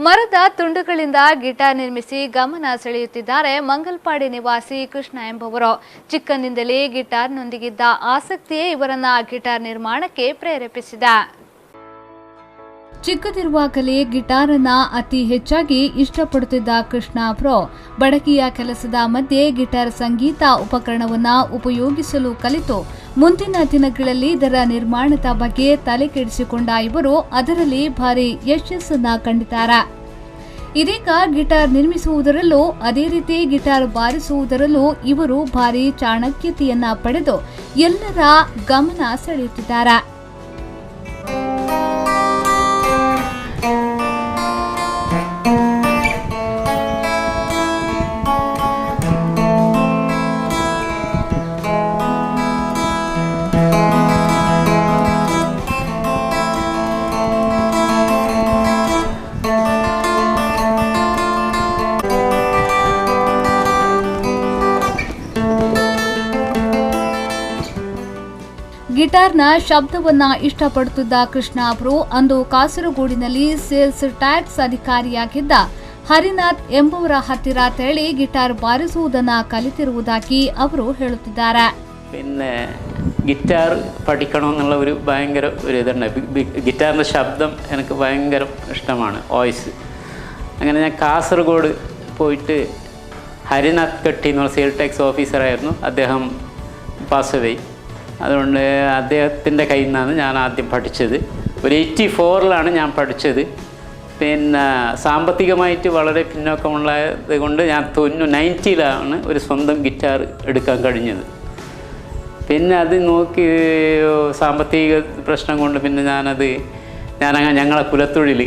ಮರದ ತುಂಡುಗಳಿಂದ ಗಿಟಾರ್ ನಿರ್ಮಿಸಿ ಗಮನ ಸೆಳೆಯುತ್ತಿದ್ದಾರೆ ಮಂಗಲ್ಪಾಡಿ ನಿವಾಸಿ ಕೃಷ್ಣ ಎಂಬುವರು. ಚಿಕ್ಕಂದಿನಿಂದಲೇ ಗಿಟಾರ್ನೊಂದಿಗಿದ್ದ ಆಸಕ್ತಿಯೇ ಇವರನ್ನ ಗಿಟಾರ್ ನಿರ್ಮಾಣಕ್ಕೆ ಪ್ರೇರೇಪಿಸಿದೆ. ಚಿಕ್ಕದಿರುವಾಗಲೇ ಗಿಟಾರನ್ನ ಅತಿ ಹೆಚ್ಚಾಗಿ ಇಷ್ಟಪಡುತ್ತಿದ್ದ ಕೃಷ್ಣ ಅವರು ಬಡಗಿಯ ಕೆಲಸದ ಮಧ್ಯೆ ಗಿಟಾರ್ ಸಂಗೀತ ಉಪಕರಣವನ್ನ ಉಪಯೋಗಿಸಲು ಕಲಿತು ಮುಂದಿನ ದಿನಗಳಲ್ಲಿ ಇದರ ನಿರ್ಮಾಣದ ಬಗ್ಗೆ ತಲೆ ಕೆಡಿಸಿಕೊಂಡ ಇವರು ಅದರಲ್ಲಿ ಭಾರಿ ಯಶಸ್ಸನ್ನ ಕಂಡಿದ್ದಾರೆ. ಇದೀಗ ಗಿಟಾರ್ ನಿರ್ಮಿಸುವುದರಲ್ಲೂ ಅದೇ ರೀತಿ ಗಿಟಾರ್ ಬಾರಿಸುವುದರಲ್ಲೂ ಇವರು ಭಾರಿ ಚಾಣಕ್ಯತೆಯನ್ನ ಪಡೆದು ಎಲ್ಲರ ಗಮನ ಸೆಳೆಯುತ್ತಿದ್ದಾರೆ. ಗಿಟಾರ್ನ ಶಬ್ದವನ್ನ ಇಷ್ಟಪಡುತ್ತಿದ್ದ ಕೃಷ್ಣ ಅವರು ಅಂದು ಕಾಸರಗೋಡಿನಲ್ಲಿ ಸೇಲ್ಸ್ ಟ್ಯಾಕ್ಸ್ ಅಧಿಕಾರಿಯಾಗಿದ್ದ ಹರಿನಾಥ್ ಎಂಬುವರ ಹತ್ತಿರ ತೆರಳಿ ಗಿಟಾರ್ ಬಾರಿಸುವುದನ್ನ ಕಲಿತಿರುವುದಾಗಿ ಅವರು ಹೇಳುತ್ತಿದ್ದಾರೆ. പിന്നെ ഗിറ്റാർ പഠിക്കണമെന്നുള്ള ഒരു ഭയങ്കര ഒരു ഇതുണ്ട്. ഗിറ്റാറിൻ്റെ ശബ്ദം എനിക്ക് ഭയങ്കര ഇഷ്ടമാണ്, വോയിസ്. അങ്ങനെ ഞാൻ കാസർഗോഡ് പോയിട്ട് ഹരിനാഥ് കട്ടി എന്നുള്ള സെയിൽ ടാക്സ് ഓഫീസറായിരുന്നു. അദ്ദേഹം പാസ് അവേ. അതുകൊണ്ട് അദ്ദേഹത്തിൻ്റെ കയ്യിൽ നിന്നാണ് ഞാൻ ആദ്യം പഠിച്ചത്. ഒരു 84 ഞാൻ പഠിച്ചത്. പിന്നെ സാമ്പത്തികമായിട്ട് വളരെ പിന്നോക്കമുള്ളത് കൊണ്ട് ഞാൻ 90 ഒരു സ്വന്തം ഗിറ്റാർ എടുക്കാൻ കഴിഞ്ഞത്. പിന്നെ അത് നോക്കി സാമ്പത്തിക പ്രശ്നം കൊണ്ട് പിന്നെ ഞങ്ങളെ കുലത്തൊഴിൽ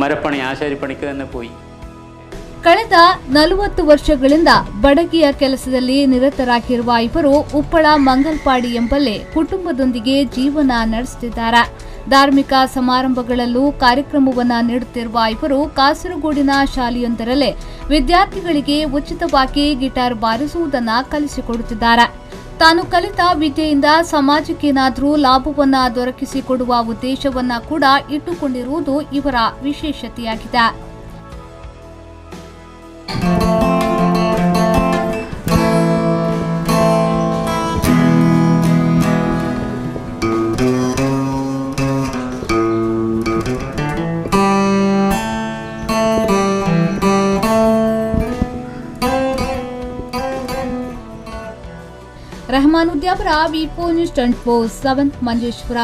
മരപ്പണി ആശാരിപ്പണിക്ക് തന്നെ പോയി. ಕಳೆದ 40 ವರ್ಷಗಳಿಂದ ಬಡಗಿಯ ಕೆಲಸದಲ್ಲಿ ನಿರತರಾಗಿರುವ ಇವರು ಉಪ್ಪಳ ಮಂಗಲ್ಪಾಡಿ ಎಂಬಲ್ಲೇ ಕುಟುಂಬದೊಂದಿಗೆ ಜೀವನ ನಡೆಸುತ್ತಿದ್ದಾರೆ. ಧಾರ್ಮಿಕ ಸಮಾರಂಭಗಳಲ್ಲೂ ಕಾರ್ಯಕ್ರಮವನ್ನ ನೀಡುತ್ತಿರುವ ಇವರು ಕಾಸರಗೋಡಿನ ಶಾಲೆಯೊಂದರಲ್ಲೇ ವಿದ್ಯಾರ್ಥಿಗಳಿಗೆ ಉಚಿತವಾಗಿ ಗಿಟಾರ್ ಬಾರಿಸುವುದನ್ನು ಕಲಿಸಿಕೊಡುತ್ತಿದ್ದಾರೆ. ತಾನು ಕಲಿತ ವಿದ್ಯೆಯಿಂದ ಸಮಾಜಕ್ಕೇನಾದರೂ ಲಾಭವನ್ನ ದೊರಕಿಸಿಕೊಡುವ ಉದ್ದೇಶವನ್ನ ಕೂಡ ಇಟ್ಟುಕೊಂಡಿರುವುದು ಇವರ ವಿಶೇಷತೆಯಾಗಿದೆ. ರೆಹಮಾನ್ ಉದ್ಯಾವರ ವಿ4 ನ್ಯೂಸ್ 24/7 ಮಂಜೇಶ್ವರ.